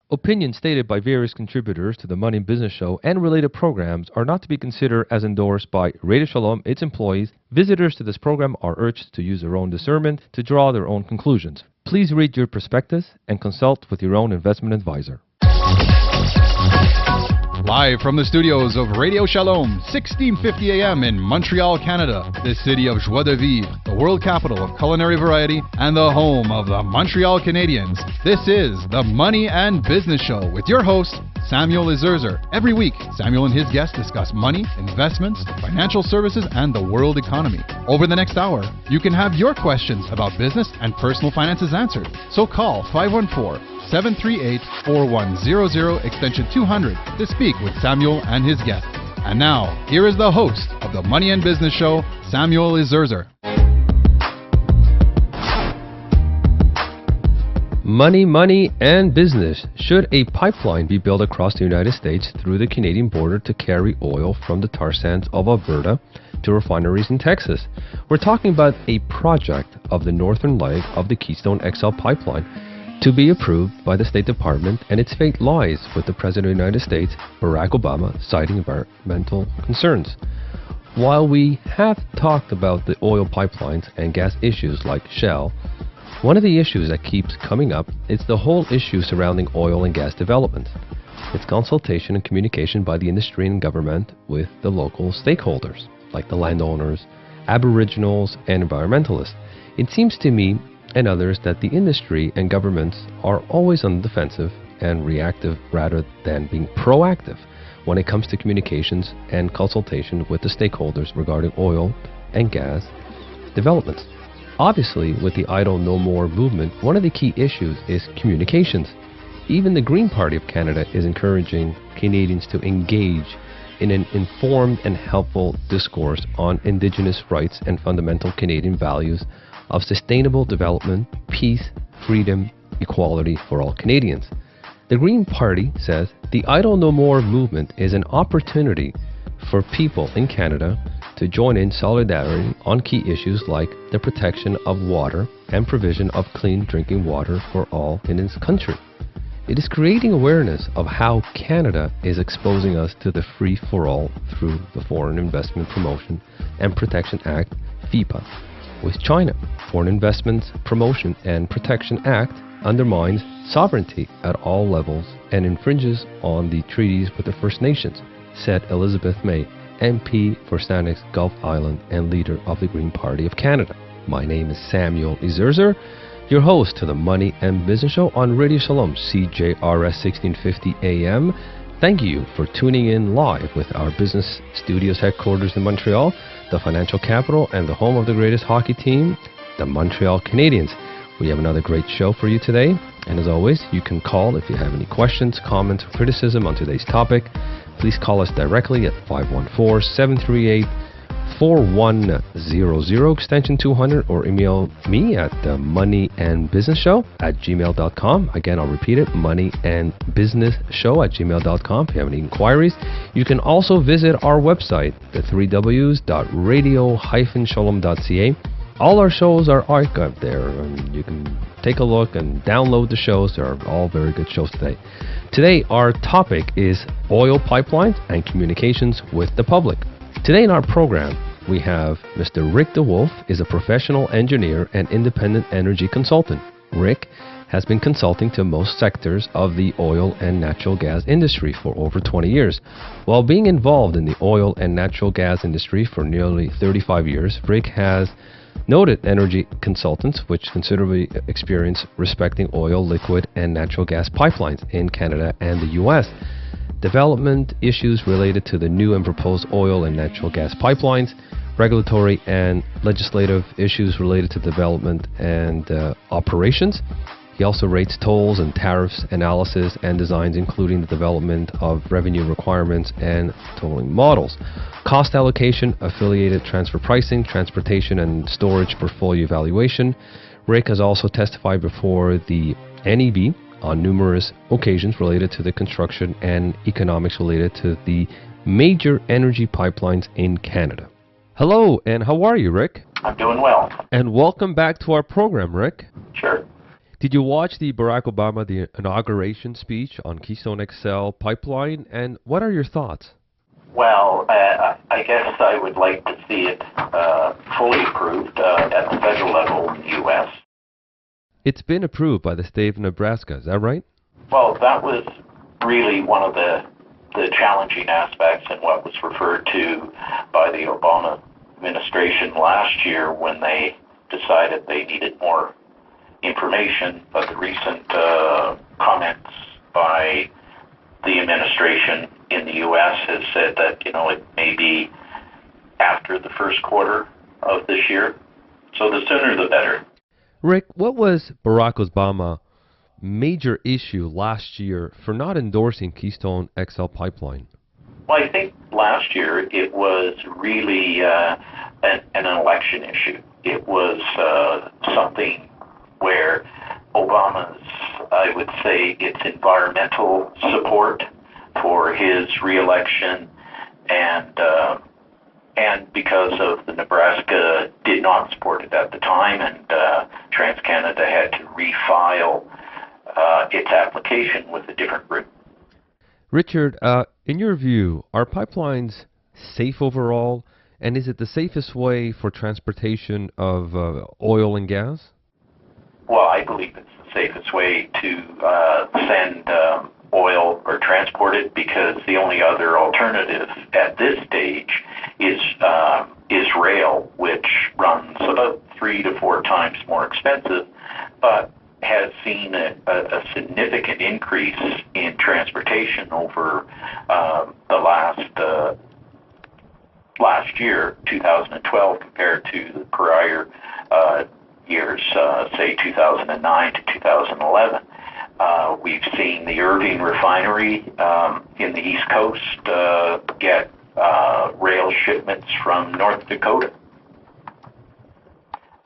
Opinions stated by various contributors to the Money and Business Show and related programs are not to be considered as endorsed by Radio Shalom, its employees. Visitors to this program are urged to use their own discernment to draw their own conclusions. Please read your prospectus and consult with your own investment advisor. Live from the studios of Radio Shalom, 1650 AM in Montreal, Canada, the city of Joie de Vivre, the world capital of culinary variety, and the home of the Montreal Canadiens. This is the Money and Business Show with your host, Samuel Izerzer. Every week, Samuel and his guests discuss money, investments, financial services, and the world economy. Over the next hour, you can have your questions about business and personal finances answered. So call 514-738-4100 extension 200 to speak with Samuel and his guests. And now, here is the host of the Money and Business Show, Samuel Izerzer. Money, and business. Should a pipeline be built across the United States through the Canadian border to carry oil from the tar sands of Alberta to refineries in Texas? We're talking about a project of the northern leg of the Keystone XL pipeline to be approved by the State Department, and its fate lies with the President of the United States, Barack Obama, citing environmental concerns. While we have talked about the oil pipelines and gas issues like Shell, one of the issues that keeps coming up is the whole issue surrounding oil and gas development. It's consultation and communication by the industry and government with the local stakeholders, like the landowners, aboriginals, and environmentalists. It seems to me and others that the industry and governments are always on the defensive and reactive rather than being proactive when it comes to communications and consultation with the stakeholders regarding oil and gas developments. Obviously, with the Idle No More movement, one of the key issues is communications. Even the Green Party of Canada is encouraging Canadians to engage in an informed and helpful discourse on Indigenous rights and fundamental Canadian values of sustainable development, peace, freedom, equality for all Canadians. The Green Party says the Idle No More movement is an opportunity for people in Canada to join in solidarity on key issues like the protection of water and provision of clean drinking water for all in its country. It is creating awareness of how Canada is exposing us to the free-for-all through the Foreign Investment Promotion and Protection Act, FIPA, with China. Foreign Investments Promotion and Protection Act undermines sovereignty at all levels and infringes on the treaties with the First Nations, said Elizabeth May, MP for Saanich Gulf Island and leader of the Green Party of Canada. My name is Samuel Izerzer, your host to the Money and Business Show on Radio Shalom, CJRS 1650 AM. Thank you for tuning in live with our business studios headquarters in Montreal, the financial capital and the home of the greatest hockey team, the Montreal Canadiens. We have another great show for you today, and as always, you can call if you have any questions, comments, or criticism on today's topic. Please call us directly at 514-738-4100 extension 200, or email me at moneyandbusinessshow@gmail.com. Again, I'll repeat it, moneyandbusinessshow@gmail.com. If you have any inquiries, you can also visit our website, the 3ws.radio-shalom.ca. All our shows are archived there, and you can take a look and download the shows. They are all very good shows today. Today, our topic is oil pipelines and communications with the public. Today in our program, we have Mr. Rick DeWolf, is a professional engineer and independent energy consultant. Rick has been consulting to most sectors of the oil and natural gas industry for over 20 years. While being involved in the oil and natural gas industry for nearly 35 years, Rick has noted energy consultants which considerably experience respecting oil, liquid, and natural gas pipelines in Canada and the U.S. Development issues related to the new and proposed oil and natural gas pipelines, regulatory and legislative issues related to development and operations. He also rates tolls and tariffs analysis and designs, including the development of revenue requirements and tolling models, cost allocation, affiliated transfer pricing, transportation and storage portfolio evaluation. Rick has also testified before the NEB on numerous occasions related to the construction and economics related to the major energy pipelines in Canada. Hello, and how are you, Rick? I'm doing well. And welcome back to our program, Rick. Sure. Did you watch the Barack Obama the inauguration speech on Keystone XL pipeline, and what are your thoughts? Well, I guess I would like to see it fully approved at the federal level in the U.S. It's been approved by the state of Nebraska, is that right? Well, that was really one of the challenging aspects in what was referred to by the Obama administration last year when they decided they needed more information. But the recent comments by the administration in the U.S. has said that, it may be after the first quarter of this year. So the sooner the better. Rick, what was Barack Obama's major issue last year for not endorsing Keystone XL pipeline? Well, I think last year it was really an election issue. It was something where Obama's, I would say, its environmental support for his reelection, and because of the Nebraska did not support it at the time, and TransCanada had to refile its application with a different group. Richard, in your view, are pipelines safe overall, and is it the safest way for transportation of oil and gas? Well, I believe it's the safest way to send oil or transport it, because the only other alternative at this stage is rail, which runs about 3 to 4 times more expensive, but has seen a significant increase in transportation over the last year, 2012, compared to the prior years, say 2009 to 2011. We've seen the Irving refinery in the East Coast get rail shipments from North Dakota.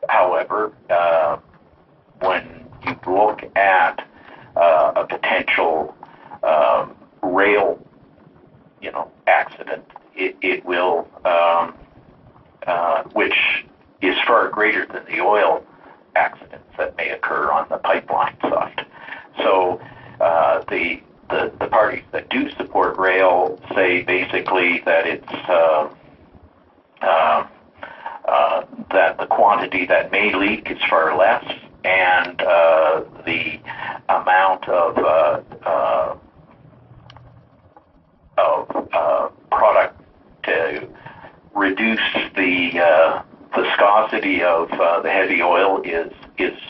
However, when you look at a potential rail, accident, it will, which is far greater than the oil accidents that may occur on the pipeline side. So the parties that do support rail say basically that it's that the quantity that may leak is far less, and the amount of product to reduce the viscosity of the heavy oil is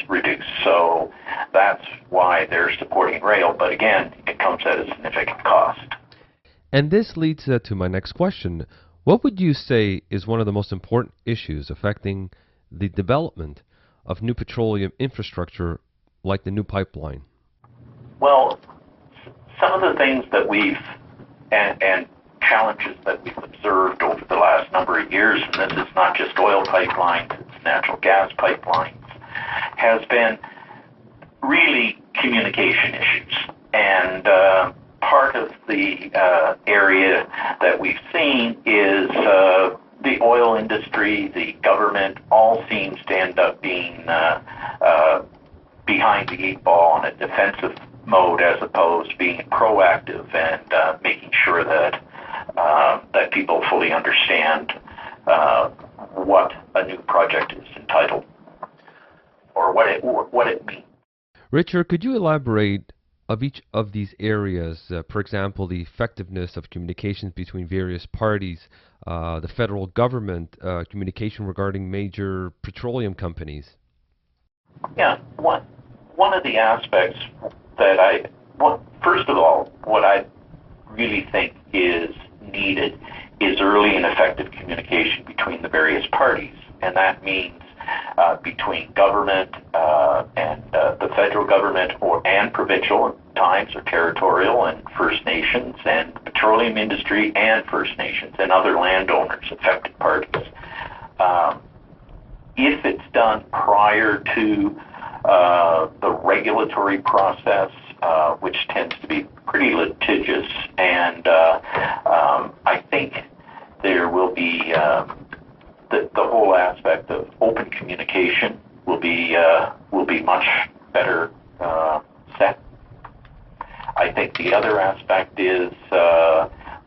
reduced. So that's why they're supporting rail. But again, it comes at a significant cost. And this leads to my next question. What would you say is one of the most important issues affecting the development of new petroleum infrastructure like the new pipeline? Well, some of the things that we've and challenges that we've observed over the last number of years, and this is not just oil pipelines, it's natural gas pipelines, has been really communication issues. And part of the area that we've seen is the oil industry, the government, all seems to end up being behind the 8 ball in a defensive mode, as opposed to being proactive and making sure that that people fully understand what a new project is entitled, or what it means. Richard, could you elaborate of each of these areas, for example, the effectiveness of communications between various parties, the federal government, communication regarding major petroleum companies? Yeah, one of the aspects that first of all, what I really think is needed is early and effective communication between the various parties, and that means between government and the federal government and provincial at times, or territorial, and First Nations, and the petroleum industry and First Nations and other landowners, affected parties. If it's done prior to the regulatory process, which tends to be pretty litigious, and I think there will be the whole aspect of open communication will be much better set. I think the other aspect is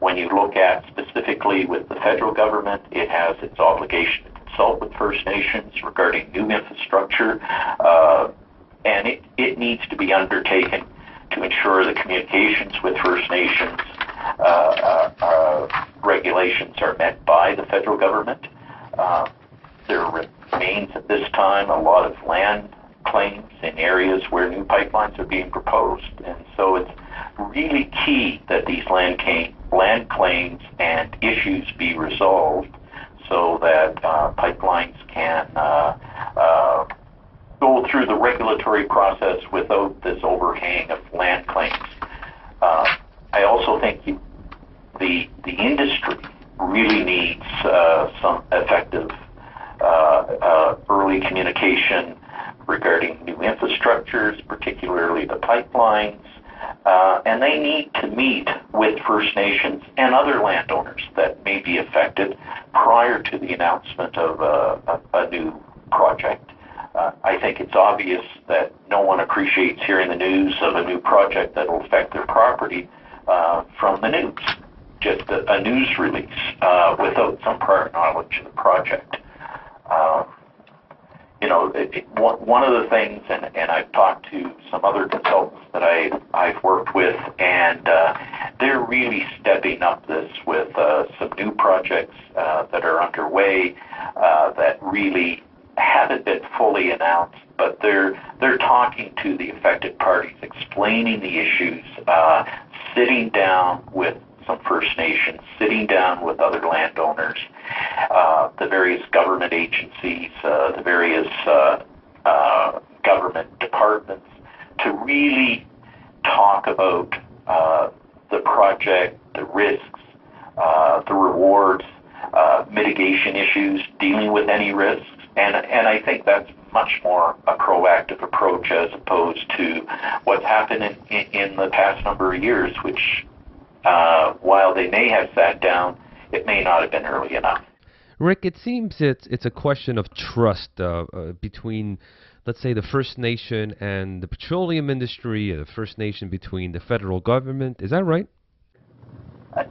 when you look at specifically with the federal government, it has its obligation to consult with First Nations regarding new infrastructure, and it needs to be undertaken to ensure the communications with First Nations regulations are met by the federal government. There remains at this time a lot of land claims in areas where new pipelines are being proposed, and so it's really key that these land claims and issues be resolved so that pipelines can go through the regulatory process without this overhang of land claims. I also think the industry really needs some effective early communication regarding new infrastructures, particularly the pipelines, and they need to meet with First Nations and other landowners that may be affected prior to the announcement of a new project. I think it's obvious that no one appreciates hearing the news of a new project that will affect their property from the news, just a news release without some prior knowledge of the project. One of the things, and I've talked to some other consultants that I've worked with, and they're really stepping up this with some new projects that are underway that really haven't been fully announced, but they're talking to the affected parties, explaining the issues, sitting down with some First Nations, sitting down with other landowners, the various government agencies, the various government departments, to really talk about the project, the risks, the rewards, mitigation issues, dealing with any risks. And I think that's much more a proactive approach as opposed to what's happened in the past number of years, which, while they may have sat down, it may not have been early enough. Rick, it seems it's a question of trust between, let's say, the First Nation and the petroleum industry, the First Nation between the federal government. Is that right?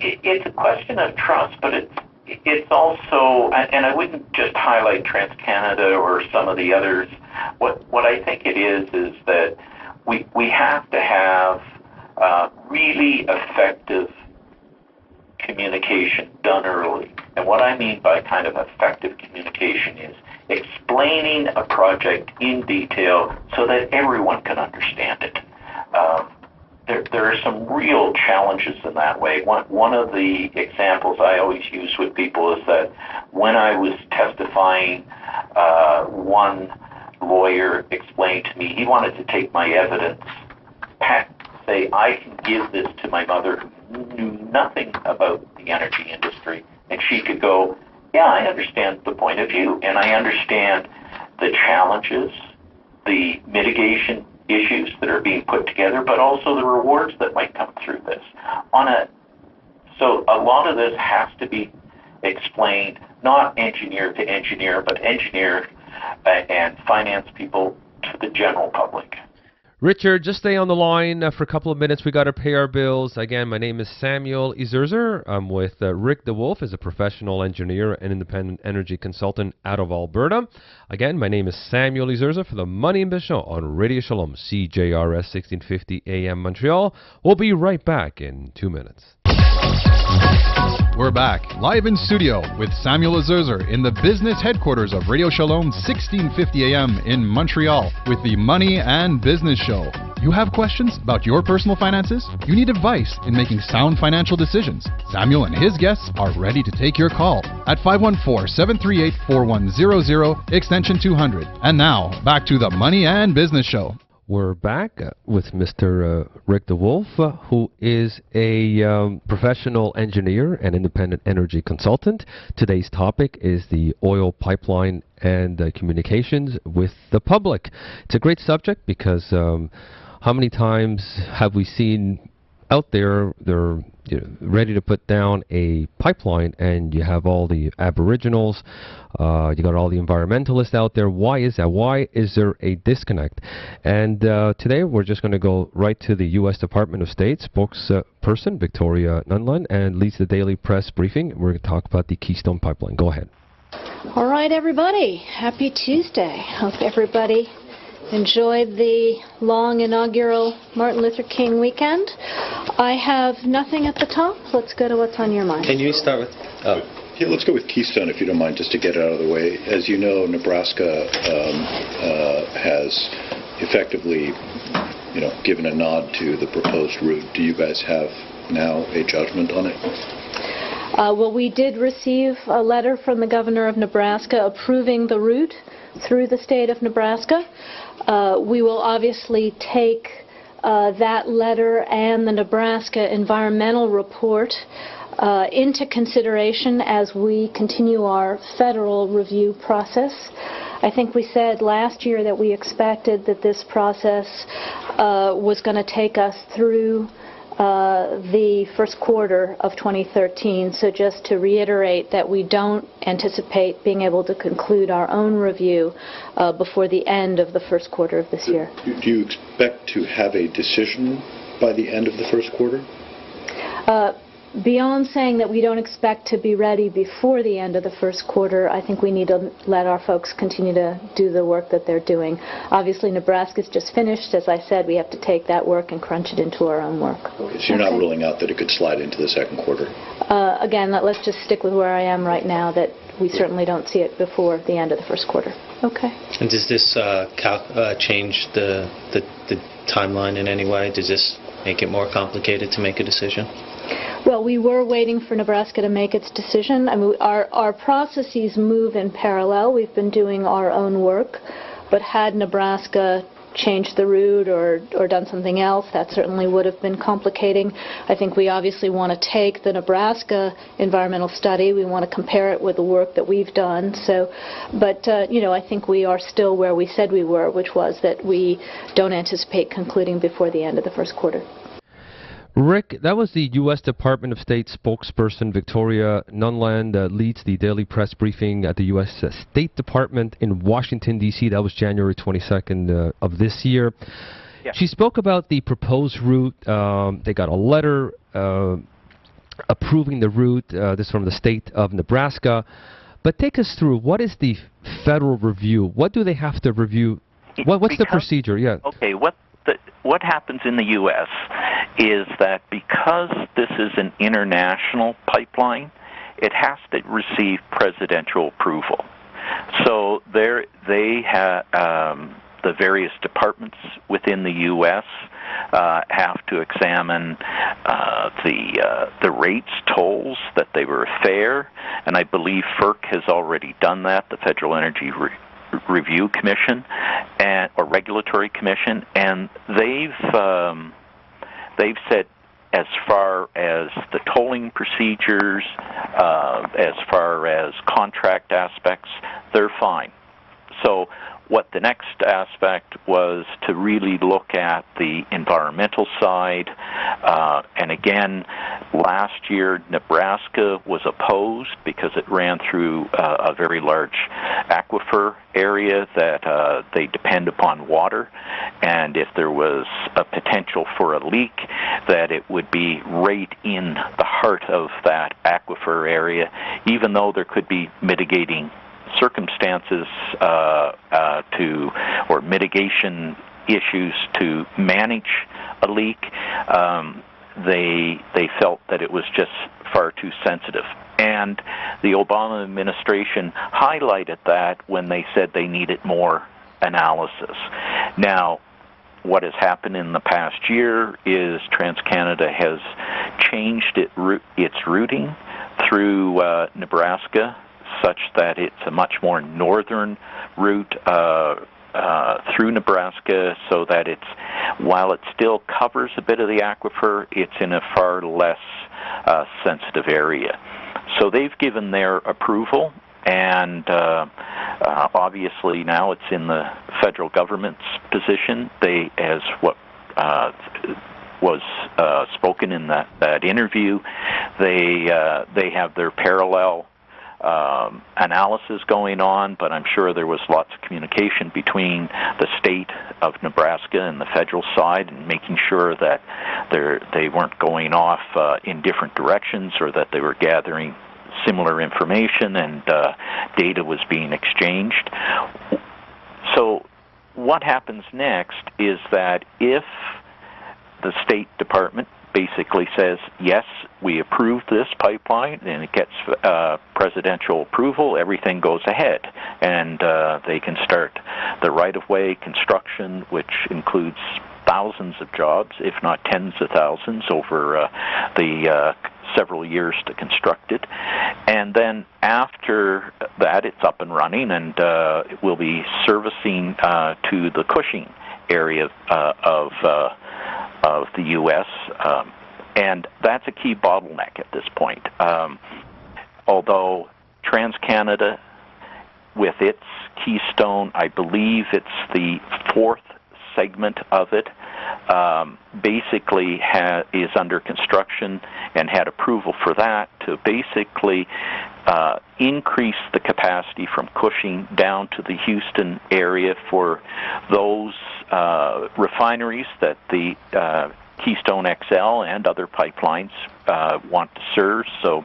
It's a question of trust, but it's also, and I wouldn't just highlight TransCanada or some of the others. What I think it is that we have to have really effective communication done early. And what I mean by kind of effective communication is explaining a project in detail so that everyone can understand it. There are some real challenges in that way. One of the examples I always use with people is that when I was testifying, one lawyer explained to me he wanted to take my evidence, say I can give this to my mother who knew nothing about the energy industry, and she could go, yeah, I understand the point of view, and I understand the challenges, the mitigation issues that are being put together, but also the rewards that might come through this. So a lot of this has to be explained, not engineer to engineer, but engineer and finance people to the general public. Richard, just stay on the line for a couple of minutes. We got to pay our bills. Again, my name is Samuel Izerzer. I'm with Rick DeWolf as a professional engineer and independent energy consultant out of Alberta. Again, my name is Samuel Izerzer for the Money and Business Show on Radio Shalom, CJRS 1650 AM Montreal. We'll be right back in 2 minutes. We're back, live in studio with Samuel Izerzer in the business headquarters of Radio Shalom 1650 AM in Montreal with the Money and Business Show. You have questions about your personal finances? You need advice in making sound financial decisions? Samuel and his guests are ready to take your call at 514-738-4100, extension 200. And now, back to the Money and Business Show. We're back with Mr. Rick DeWolf, who is a professional engineer and independent energy consultant. Today's topic is the oil pipeline and communications with the public. It's a great subject because how many times have we seen out there, they're ready to put down a pipeline, and you have all the aboriginals, you got all the environmentalists out there. Why is that? Why is there a disconnect? And today we're just going to go right to the U.S. Department of State spokesperson, Victoria Nuland, and leads the daily press briefing. We're going to talk about the Keystone pipeline. Go ahead. All right, everybody. Happy Tuesday. Hope everybody enjoyed the long inaugural Martin Luther King weekend. I have nothing at the top. Let's go to what's on your mind. Can you start with... Yeah, let's go with Keystone, if you don't mind, just to get it out of the way. As you know, Nebraska has effectively, given a nod to the proposed route. Do you guys have now a judgment on it? Well, we did receive a letter from the governor of Nebraska approving the route through the state of Nebraska. We will obviously take that letter and the Nebraska environmental report into consideration as we continue our federal review process. I think we said last year that we expected that this process was going to take us through the first quarter of 2013. So just to reiterate that we don't anticipate being able to conclude our own review before the end of the first quarter of this year. Do you expect to have a decision by the end of the first quarter? Beyond saying that we don't expect to be ready before the end of the first quarter, I think we need to let our folks continue to do the work that they're doing. Obviously, Nebraska's just finished. As I said, we have to take that work and crunch it into our own work. Okay, so you're not ruling out that it could slide into the second quarter? Again, let's just stick with where I am right now, that we certainly don't see it before the end of the first quarter. Okay. And does this change the timeline in any way? Does this make it more complicated to make a decision? Well, we were waiting for Nebraska to make its decision. I mean, our processes move in parallel. We've been doing our own work, but had Nebraska changed the route or done something else, that certainly would have been complicating. I think we obviously want to take the Nebraska environmental study. We want to compare it with the work that we've done. So, but I think we are still where we said we were, which was that we don't anticipate concluding before the end of the first quarter. Rick, that was the U.S. Department of State spokesperson Victoria Nuland, leads the daily press briefing at the U.S. State Department in Washington, D.C. That was January 22nd of this year. Yeah. She spoke about the proposed route. They got a letter approving the route. This is from the state of Nebraska. But take us through, what is the federal review? What do they have to review? What's the procedure? Yeah. Okay, what happens in the U.S. is that because this is an international pipeline, it has to receive presidential approval. So they have the various departments within the U.S. Have to examine the rates, tolls, that they were fair, and I believe FERC has already done that, the Federal Energy Review Commission or Regulatory Commission, and they've said as far as the tolling procedures, as far as contract aspects, they're fine. So what the next aspect was to really look at the environmental side. And again, last year Nebraska was opposed because it ran through a very large aquifer area that they depend upon water. And if there was a potential for a leak, that it would be right in the heart of that aquifer area, even though there could be mitigating circumstances or mitigation issues to manage a leak. They felt that it was just far too sensitive. And the Obama administration highlighted that when they said they needed more analysis. Now, what has happened in the past year is TransCanada has changed its routing through Nebraska, such that it's a much more northern route through Nebraska, so that while it still covers a bit of the aquifer, it's in a far less sensitive area. So they've given their approval, and obviously now it's in the federal government's position. was spoken in that interview. They have their parallel analysis going on, but I'm sure there was lots of communication between the state of Nebraska and the federal side, and making sure that they weren't going off in different directions, or that they were gathering similar information and data was being exchanged. So what happens next is that if the State Department basically says, yes, we approve this pipeline, and it gets presidential approval, everything goes ahead. And they can start the right-of-way construction, which includes thousands of jobs, if not tens of thousands, over the several years to construct it. And then after that, it's up and running, and it will be servicing to the Cushing area of the U.S., and that's a key bottleneck at this point. Although TransCanada, with its Keystone, I believe it's the fourth segment of it, basically is under construction and had approval for that to basically increase the capacity from Cushing down to the Houston area for those refineries that the Keystone XL and other pipelines want to serve. So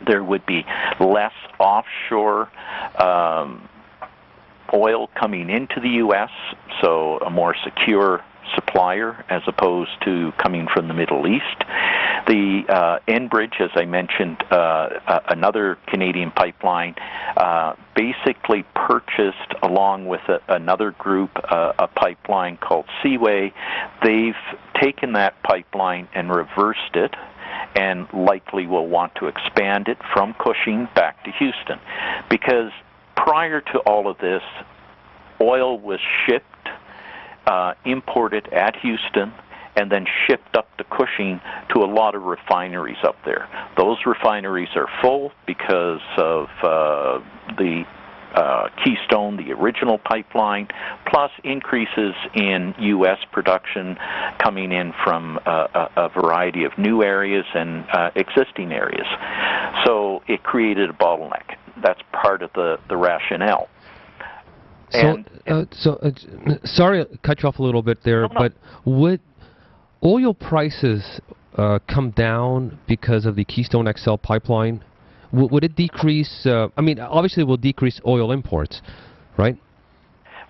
there would be less offshore oil coming into the U.S., so a more secure supplier as opposed to coming from the Middle East. The Enbridge, as I mentioned, another Canadian pipeline, basically purchased, along with another group, a pipeline called Seaway. They've taken that pipeline and reversed it, and likely will want to expand it from Cushing back to Houston. Because prior to all of this, oil was shipped, imported at Houston, and then shipped up to Cushing to a lot of refineries up there. Those refineries are full because of the Keystone, the original pipeline, plus increases in U.S. production coming in from a variety of new areas and existing areas. So it created a bottleneck. That's part of the rationale. Sorry to cut you off a little bit there, but would oil prices come down because of the Keystone XL pipeline? Would it decrease? I mean, obviously it will decrease oil imports, right?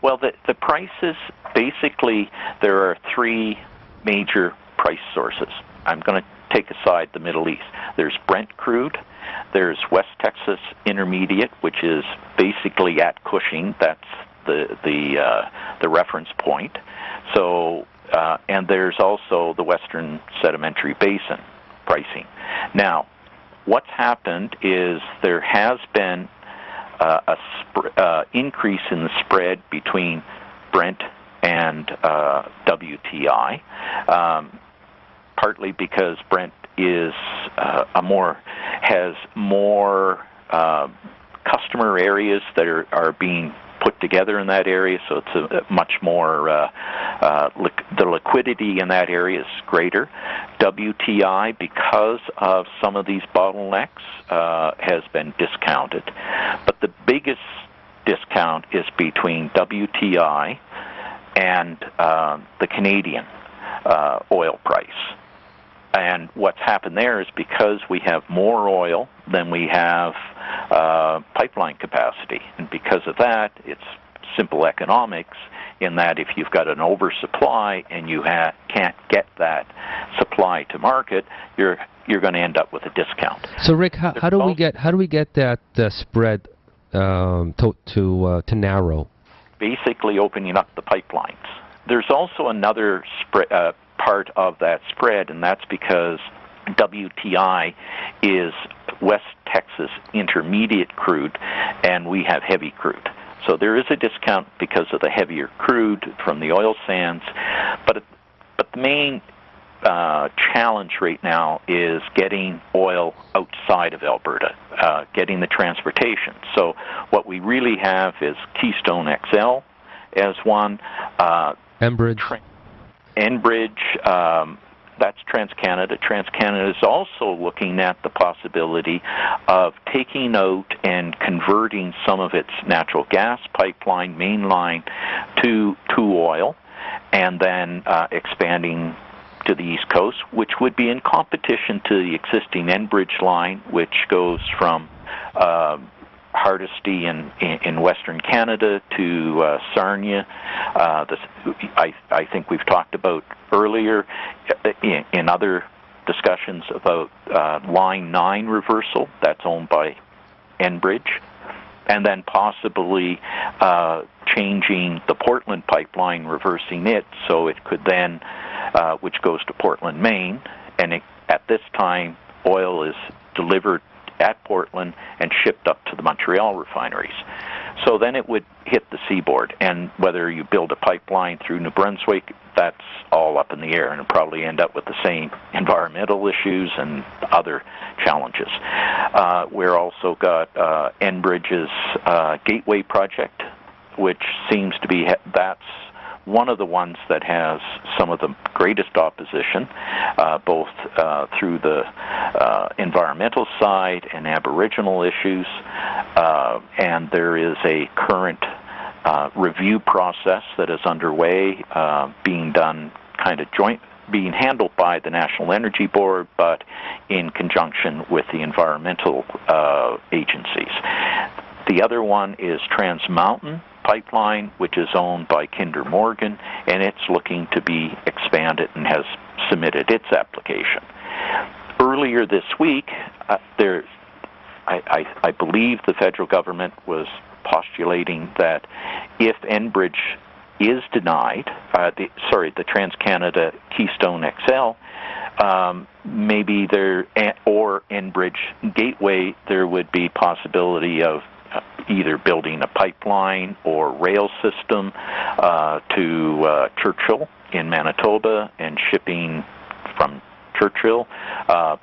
Well, the prices, basically, there are three major price sources. I'm going to take aside the Middle East. There's Brent crude, there's West Texas Intermediate, which is basically at Cushing. That's the reference point. So, and there's also the Western Sedimentary Basin pricing. Now, what's happened is there has been a increase in the spread between Brent and WTI, partly because Brent is has more customer areas that are being put together in that area, so it's a much more, the liquidity in that area is greater. WTI, because of some of these bottlenecks, has been discounted. But the biggest discount is between WTI and the Canadian oil price. And what's happened there is because we have more oil than we have pipeline capacity. And because of that, it's simple economics in that if you've got an oversupply and you can't get that supply to market, you're going to end up with a discount. So, Rick, how do we get that spread to narrow? Basically, opening up the pipelines. There's also another part of that spread, and that's because WTI is West Texas Intermediate crude, and we have heavy crude. So there is a discount because of the heavier crude from the oil sands, but the main challenge right now is getting oil outside of Alberta, getting the transportation. So what we really have is Keystone XL as one. Enbridge, That's TransCanada. TransCanada is also looking at the possibility of taking out and converting some of its natural gas pipeline mainline to oil, and then expanding to the East Coast, which would be in competition to the existing Enbridge line, which goes from Hardisty in Western Canada to Sarnia. I think we've talked about earlier in other discussions about Line 9 reversal. That's owned by Enbridge. And then possibly changing the Portland pipeline, reversing it, so it could then, which goes to Portland, Maine, and at this time, oil is delivered at Portland and shipped up to the Montreal refineries. So then it would hit the seaboard, and whether you build a pipeline through New Brunswick, that's all up in the air, and it'll probably end up with the same environmental issues and other challenges. We're also got Enbridge's Gateway project, which seems to be, that's one of the ones that has some of the greatest opposition, both through the environmental side and Aboriginal issues, and there is a current review process that is underway, being done kind of being handled by the National Energy Board, but in conjunction with the environmental agencies. The other one is Trans Mountain Pipeline, which is owned by Kinder Morgan, and it's looking to be expanded and has submitted its application. Earlier this week, I believe the federal government was postulating that if Enbridge is denied, the TransCanada Keystone XL, maybe there, or Enbridge Gateway, there would be possibility of either building a pipeline or rail system to Churchill in Manitoba and shipping from Churchill.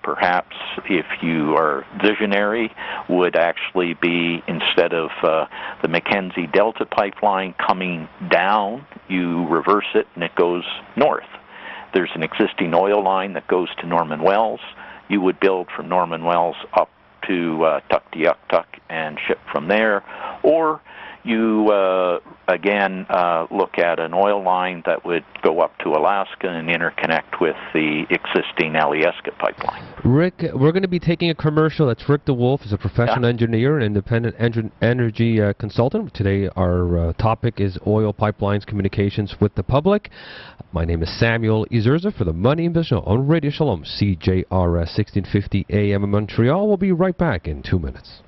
Perhaps, if you are visionary, would actually be, instead of the Mackenzie Delta pipeline coming down, you reverse it and it goes north. There's an existing oil line that goes to Norman Wells. You would build from Norman Wells up to Tuktoyaktuk and ship from there, or you again look at an oil line that would go up to Alaska and interconnect with the existing Alyeska pipeline. Rick, we're going to be taking a commercial. That's Rick DeWolf, is a professional engineer and independent energy consultant. Today our topic is oil pipelines, communications with the public. My name is Samuel Izerza for the Money and Business Show on Radio Shalom, CJRS 1650 AM in Montreal. We'll be right back in 2 minutes.